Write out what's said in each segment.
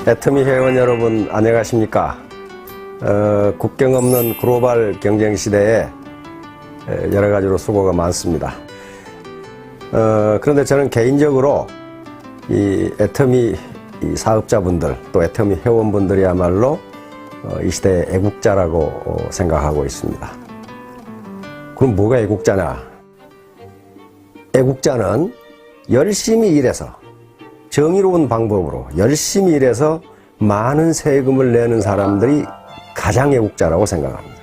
애터미 회원 여러분 안녕하십니까? 국경 없는 글로벌 경쟁 시대에 여러 가지로 수고가 많습니다. 그런데 저는 개인적으로 이 애터미 사업자분들 또 애터미 회원분들이야말로 이 시대의 애국자라고 생각하고 있습니다. 그럼 뭐가 애국자냐? 애국자는 열심히 일해서 정의로운 방법으로 열심히 일해서 많은 세금을 내는 사람들이 가장 애국자라고 생각합니다.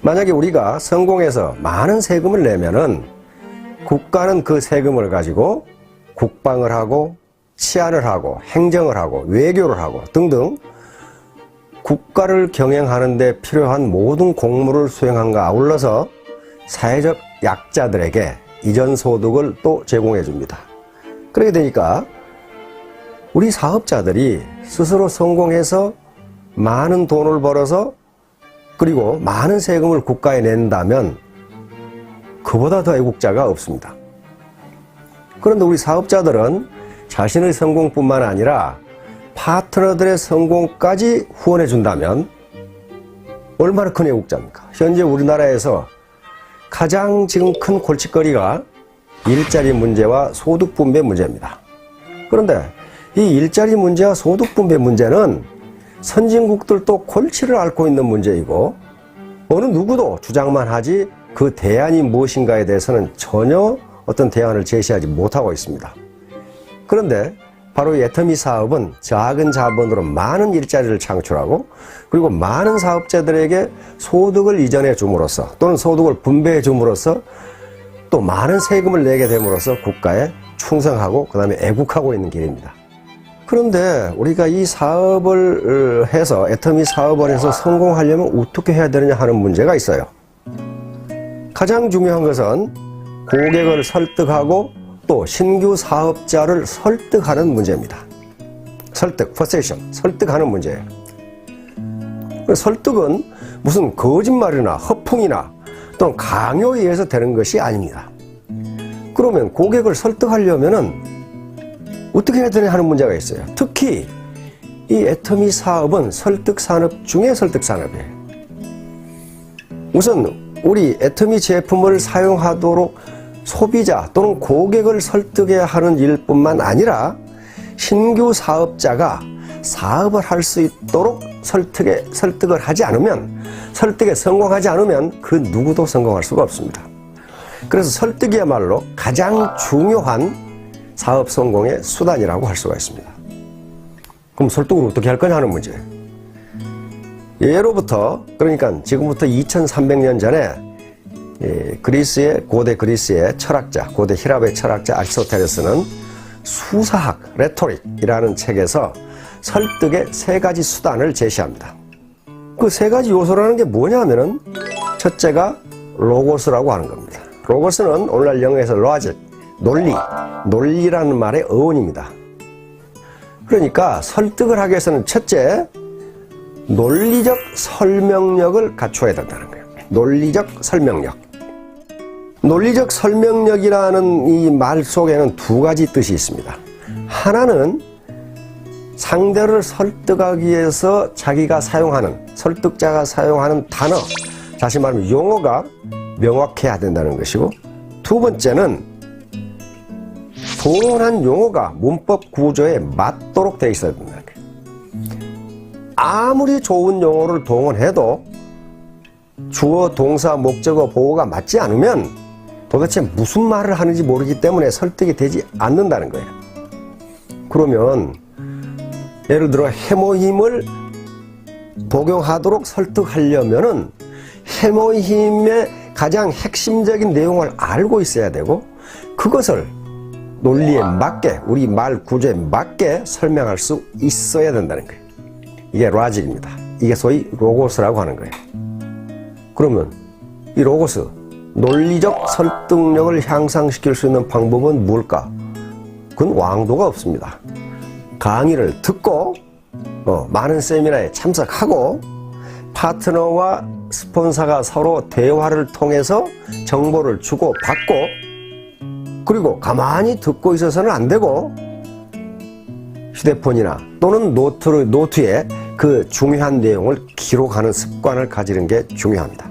만약에 우리가 성공해서 많은 세금을 내면은 국가는 그 세금을 가지고 국방을 하고 치안을 하고 행정을 하고 외교를 하고 등등 국가를 경영하는 데 필요한 모든 공무를 수행함과 아울러서 사회적 약자들에게 이전 소득을 또 제공해 줍니다. 그렇게 되니까 우리 사업자들이 스스로 성공해서 많은 돈을 벌어서 그리고 많은 세금을 국가에 낸다면 그보다 더 애국자가 없습니다. 그런데 우리 사업자들은 자신의 성공뿐만 아니라 파트너들의 성공까지 후원해 준다면 얼마나 큰 애국자입니까? 현재 우리나라에서 가장 지금 큰 골칫거리가 일자리 문제와 소득 분배 문제입니다. 그런데 이 일자리 문제와 소득 분배 문제는 선진국들도 골치를 앓고 있는 문제이고 어느 누구도 주장만 하지 그 대안이 무엇인가에 대해서는 전혀 어떤 대안을 제시하지 못하고 있습니다. 그런데 바로 이 애터미 사업은 작은 자본으로 많은 일자리를 창출하고 그리고 많은 사업자들에게 소득을 이전해 줌으로써 또는 소득을 분배해 줌으로써 또 많은 세금을 내게 됨으로써 국가에 충성하고 그 다음에 애국하고 있는 길입니다. 그런데 우리가 이 사업을 해서 애터미 사업을 해서 성공하려면 어떻게 해야 되느냐 하는 문제가 있어요. 가장 중요한 것은 고객을 설득하고 또 신규 사업자를 설득하는 문제입니다. 설득, 퍼세이션, 설득하는 문제예요. 설득은 무슨 거짓말이나 허풍이나 또는 강요에 의해서 되는 것이 아닙니다. 그러면 고객을 설득하려면은 어떻게 해야 되냐 하는 문제가 있어요. 특히 이 애터미 사업은 설득 산업 중에 설득 산업이에요. 우선 우리 애터미 제품을 사용하도록 소비자 또는 고객을 설득해야 하는 일뿐만 아니라 신규 사업자가 사업을 할 수 있도록 설득을 하지 않으면 설득에 성공하지 않으면 그 누구도 성공할 수가 없습니다. 그래서 설득이야말로 가장 중요한 사업 성공의 수단이라고 할 수가 있습니다. 그럼 설득을 어떻게 할 거냐 하는 문제. 예로부터 그러니까 지금부터 2300년 전에 고대 그리스의 철학자, 고대 히랍의 철학자 아리스토텔레스는 수사학, 레토릭이라는 책에서 설득의 세 가지 수단을 제시합니다. 그 세 가지 요소라는 게 뭐냐면은 첫째가 로고스라고 하는 겁니다. 로고스는 오늘날 영어에서 로직, 논리라는 말의 어원입니다. 그러니까 설득을 하기 위해서는 첫째, 논리적 설명력을 갖춰야 된다는 거예요. 논리적 설명력. 논리적 설명력이라는 이 말 속에는 두 가지 뜻이 있습니다. 하나는 상대를 설득하기 위해서 자기가 사용하는, 설득자가 사용하는 단어, 다시 말하면 용어가 명확해야 된다는 것이고, 두 번째는 동원한 용어가 문법 구조에 맞도록 되어 있어야 된다는 거예요. 아무리 좋은 용어를 동원해도 주어, 동사, 목적어, 보어가 맞지 않으면 도대체 무슨 말을 하는지 모르기 때문에 설득이 되지 않는다는 거예요. 그러면 예를 들어 해모힘을 복용하도록 설득하려면은 해모힘의 가장 핵심적인 내용을 알고 있어야 되고 그것을 논리에 맞게 우리 말 구조에 맞게 설명할 수 있어야 된다는 거예요. 이게 로직입니다. 이게 소위 로고스라고 하는 거예요. 그러면 이 로고스, 논리적 설득력을 향상시킬 수 있는 방법은 뭘까? 그건 왕도가 없습니다. 강의를 듣고 많은 세미나에 참석하고 파트너와 스폰서가 서로 대화를 통해서 정보를 주고받고 그리고 가만히 듣고 있어서는 안 되고 휴대폰이나 또는 노트에 그 중요한 내용을 기록하는 습관을 가지는 게 중요합니다.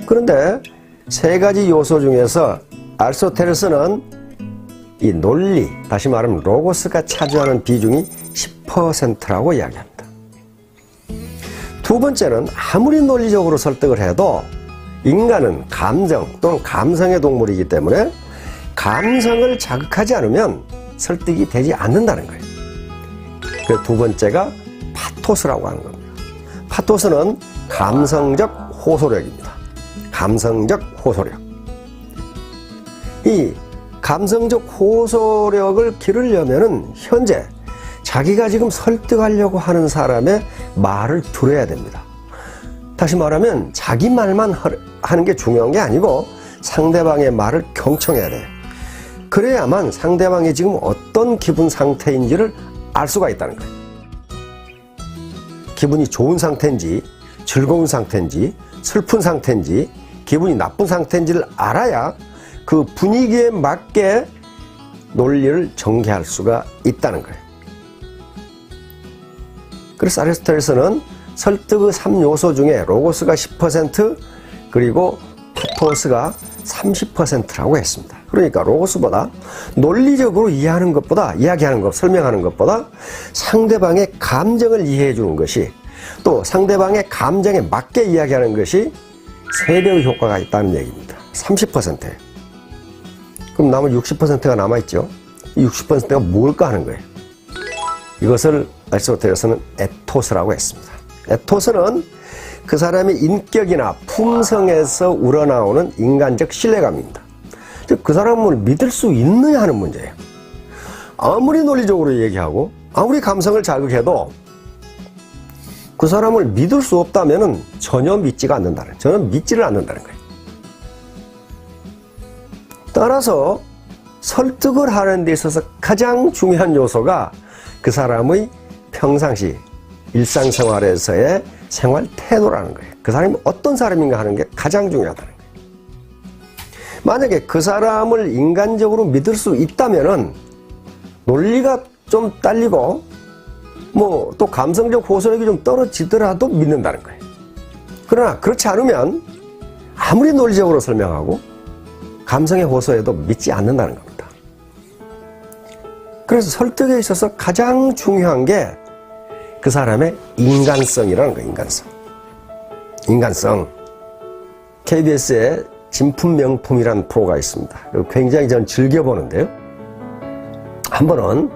그런데 세 가지 요소 중에서 아리스토텔레스는 이 논리, 다시 말하면 로고스가 차지하는 비중이 10%라고 이야기합니다. 두 번째는 아무리 논리적으로 설득을 해도 인간은 감정 또는 감성의 동물이기 때문에 감성을 자극하지 않으면 설득이 되지 않는다는 거예요. 그 두 번째가 파토스라고 하는 겁니다. 파토스는 감성적 호소력입니다. 감성적 호소력. 이 감성적 호소력을 기르려면은 현재 자기가 지금 설득하려고 하는 사람의 말을 들어야 됩니다. 다시 말하면 자기 말만 하는 게 중요한 게 아니고 상대방의 말을 경청해야 돼요. 그래야만 상대방이 지금 어떤 기분 상태인지를 알 수가 있다는 거예요. 기분이 좋은 상태인지 즐거운 상태인지 슬픈 상태인지 기분이 나쁜 상태인지를 알아야 그 분위기에 맞게 논리를 전개할 수가 있다는 거예요. 그래서 아리스토텔레스는 설득의 3요소 중에 로고스가 10% 그리고 파토스가 30%라고 했습니다. 그러니까 로고스보다 논리적으로 이야기하는 것, 설명하는 것보다 상대방의 감정을 이해해 주는 것이 또 상대방의 감정에 맞게 이야기하는 것이 3배의 효과가 있다는 얘기입니다. 30%. 그럼 남은 60%가 남아있죠. 이 60%가 뭘까 하는 거예요. 이것을 아리스토텔레스는 에토스라고 했습니다. 에토스는 그 사람의 인격이나 품성에서 우러나오는 인간적 신뢰감입니다. 즉, 그 사람을 믿을 수 있느냐 하는 문제예요. 아무리 논리적으로 얘기하고 아무리 감성을 자극해도 그 사람을 믿을 수 없다면 전혀 믿지를 않는다는 거예요. 따라서 설득을 하는 데 있어서 가장 중요한 요소가 그 사람의 평상시 일상생활에서의 생활 태도라는 거예요. 그 사람이 어떤 사람인가 하는 게 가장 중요하다는 거예요. 만약에 그 사람을 인간적으로 믿을 수 있다면은 논리가 좀 딸리고 또 감성적 호소력이 좀 떨어지더라도 믿는다는 거예요. 그러나 그렇지 않으면 아무리 논리적으로 설명하고 감성의 호소에도 믿지 않는다는 겁니다. 그래서 설득에 있어서 가장 중요한 게 그 사람의 인간성이라는 거예요. 인간성. KBS에 진품명품이라는 프로가 있습니다. 굉장히 저는 즐겨보는데요. 한 번은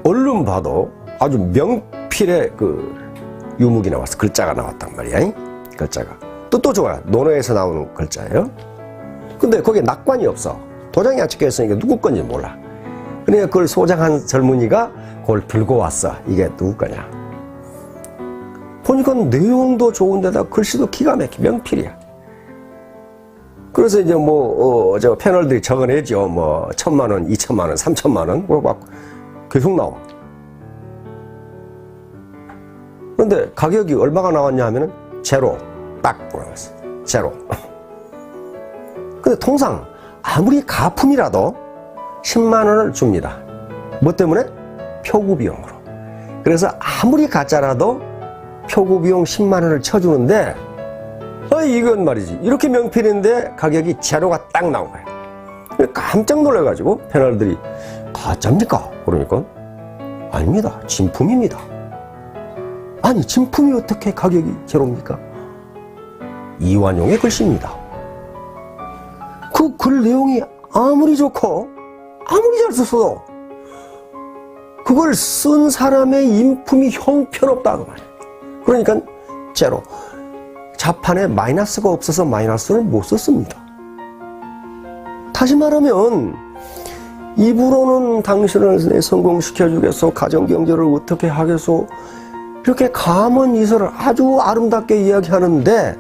얼른 봐도 아주 명필의 그 유목이 나왔어. 글자가 나왔단 말이야. 글자가. 뜻도 좋아요. 논어에서 나오는 글자예요. 근데 거기에 낙관이 없어. 도장이 안 찍혀 있으니까 누구 건지 몰라. 그러니까 그걸 소장한 젊은이가 그걸 들고 왔어. 이게 누구 거냐. 보니까 내용도 좋은데다 글씨도 기가 막혀. 명필이야. 그래서 이제 저 패널들이 적어내죠. 1,000만 원, 2,000만 원, 3,000만 원. 그거 막 계속 나와. 그런데 가격이 얼마가 나왔냐 하면은 제로. 딱 나왔어. 제로. 근데 통상 아무리 가품이라도 10만 원을 줍니다. 뭐 때문에? 표구 비용으로. 그래서 아무리 가짜라도 표구 비용 10만 원을 쳐주는데 이건 말이지. 이렇게 명필인데 가격이 제로가 딱 나온 거야. 깜짝 놀라가지고 패널들이 가짜입니까? 그러니까 아닙니다. 진품입니다. 아니 진품이 어떻게 가격이 제로입니까? 이완용의 글씨입니다. 그 글 내용이 아무리 좋고 아무리 잘 썼어도 그걸 쓴 사람의 인품이 형편없다고 말이에요. 그러니까 제로. 자판에 마이너스가 없어서 마이너스를 못 썼습니다. 다시 말하면 입으로는 당신을 성공시켜주겠소, 가정경제를 어떻게 하겠소, 이렇게 감언 이설을 아주 아름답게 이야기하는데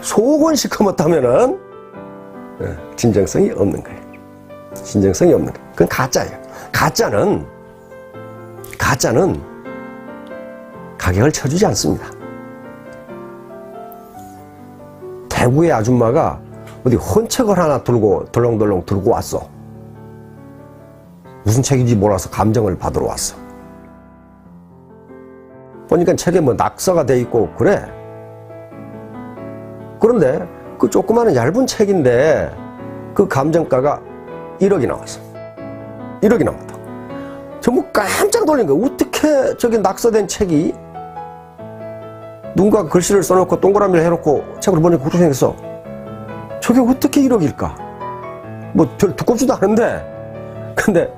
속은 시커멓다면은 진정성이 없는 거예요. 진정성이 없는 거예요. 그건 가짜예요. 가짜는 가격을 쳐주지 않습니다. 대구의 아줌마가 어디 헌책을 하나 들고 덜렁덜렁 들고 왔어. 무슨 책인지 몰라서 감정을 받으러 왔어. 보니까 책에 뭐 낙서가 돼 있고 그래. 그런데 그 조그마한 얇은 책인데 그 감정가가 1억이 나왔어. 1억이 나왔다. 전부 깜짝 놀란 거야. 어떻게 저기 낙서된 책이 누군가 글씨를 써놓고 동그라미를 해놓고 책을 보니까 그렇게 생겼어. 저게 어떻게 1억일까? 뭐 별 두껍지도 않은데. 근데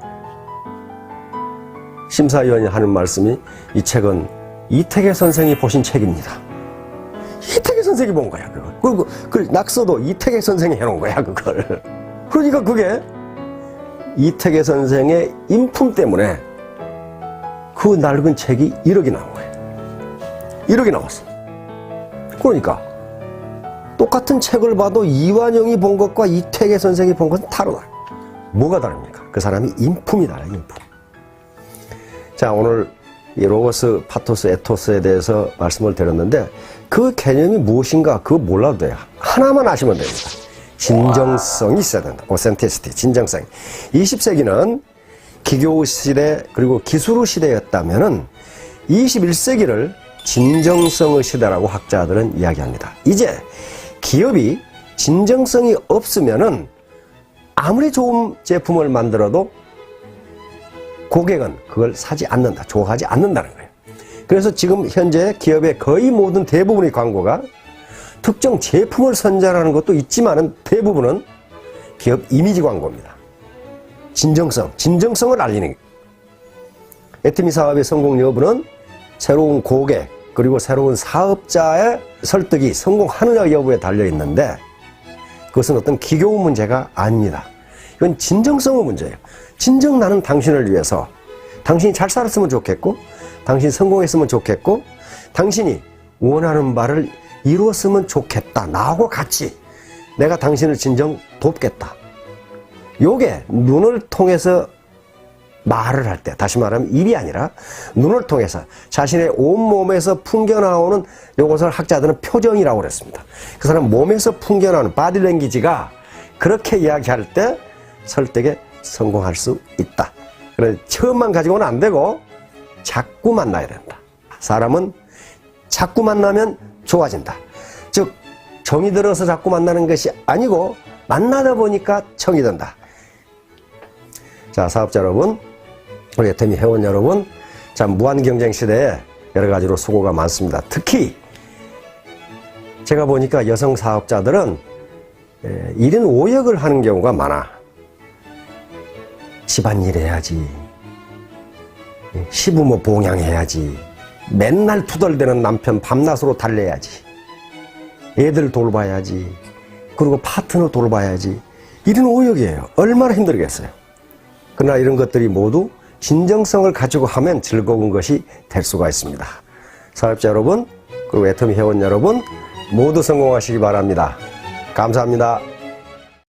심사위원이 하는 말씀이 이 책은 이태계 선생이 보신 책입니다. 이태계 선생이 본 거야, 그걸. 그리고 그 낙서도 이태계 선생이 해놓은 거야, 그걸. 그러니까 그게 이태계 선생의 인품 때문에 그 낡은 책이 1억이 나온 거예요. 1억이 나왔어. 그러니까 똑같은 책을 봐도 이완용이 본 것과 이태계 선생이 본 것은 다르다. 뭐가 다릅니까? 그 사람이 인품이 달라요, 인품. 자, 오늘 이 로고스, 파토스, 에토스에 대해서 말씀을 드렸는데 그 개념이 무엇인가 그거 몰라도 돼요. 하나만 아시면 됩니다. 진정성이 있어야 된다. 오센티시티, 진정성. 20세기는 기교 시대 그리고 기술 시대였다면은 21세기를 진정성의 시대라고 학자들은 이야기합니다. 이제 기업이 진정성이 없으면은 아무리 좋은 제품을 만들어도 고객은 그걸 사지 않는다, 좋아하지 않는다는 거예요. 그래서 지금 현재 기업의 거의 모든 대부분의 광고가 특정 제품을 선전하는 것도 있지만은 대부분은 기업 이미지 광고입니다. 진정성을 알리는 거예요. 애터미 사업의 성공 여부는 새로운 고객 그리고 새로운 사업자의 설득이 성공하느냐 여부에 달려 있는데 그것은 어떤 기교 문제가 아닙니다. 이건 진정성의 문제예요. 진정 나는 당신을 위해서 당신이 잘 살았으면 좋겠고 당신이 성공했으면 좋겠고 당신이 원하는 바를 이루었으면 좋겠다. 나하고 같이 내가 당신을 진정 돕겠다. 요게 눈을 통해서 말을 할 때, 다시 말하면 입이 아니라 눈을 통해서 자신의 온몸에서 풍겨나오는 요것을 학자들은 표정이라고 그랬습니다. 그 사람 몸에서 풍겨나오는 바디랭귀지가 그렇게 이야기할 때 설득에 성공할 수 있다. 그래서 처음만 가지고는 안 되고 자꾸 만나야 된다. 사람은 자꾸 만나면 좋아진다. 즉 정이 들어서 자꾸 만나는 것이 아니고 만나다 보니까 정이 든다. 자, 사업자 여러분, 우리 애터미 회원 여러분, 참 무한 경쟁 시대에 여러 가지로 수고가 많습니다. 특히 제가 보니까 여성 사업자들은 1인 5역을 하는 경우가 많아. 집안일 해야지, 시부모 봉양해야지, 맨날 투덜대는 남편 밤낮으로 달래야지, 애들 돌봐야지, 그리고 파트너 돌봐야지. 1인 5역이에요. 얼마나 힘들겠어요. 그러나 이런 것들이 모두 진정성을 가지고 하면 즐거운 것이 될 수가 있습니다. 사업자 여러분, 그리고 애터미 회원 여러분 모두 성공하시기 바랍니다. 감사합니다.